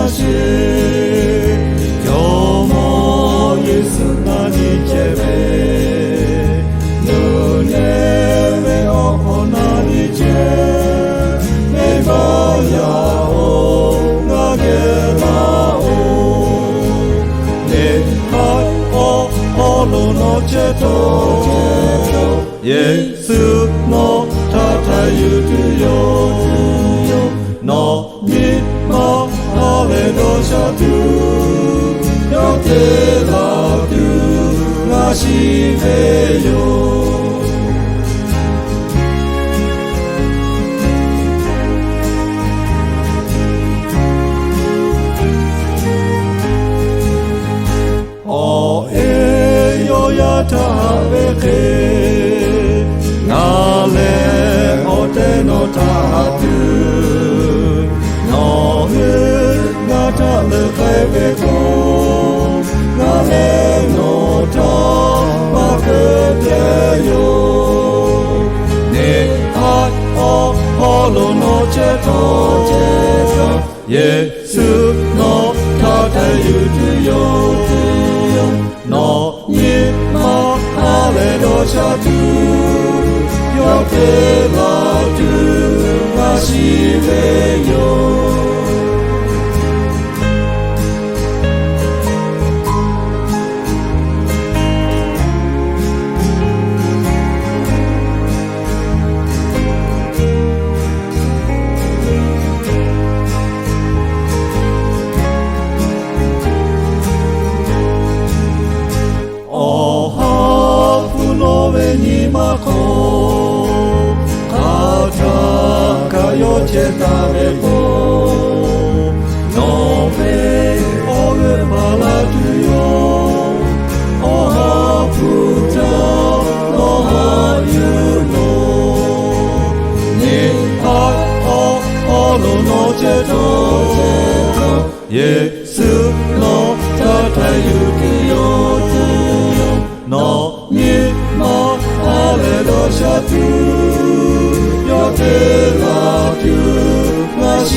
し今日もイエスなにけべぬねめおこなにけめばやおがげらおねはおおろのちとイエスのたたゆくよのみまあれどしゃとよてらとがしべよおえよやたべけなれおてのたとのうなたるかべこなれのたまくてよねあおほろのちとイエスのたたゆくよのにまあれどしゃとよてらとがしべよおはふの上にまこかたかよちたべこのべおげばらとよおはふたのはゆのにはおろのちとイエスのたたゆくよのにまあれどしゃとよてらとがし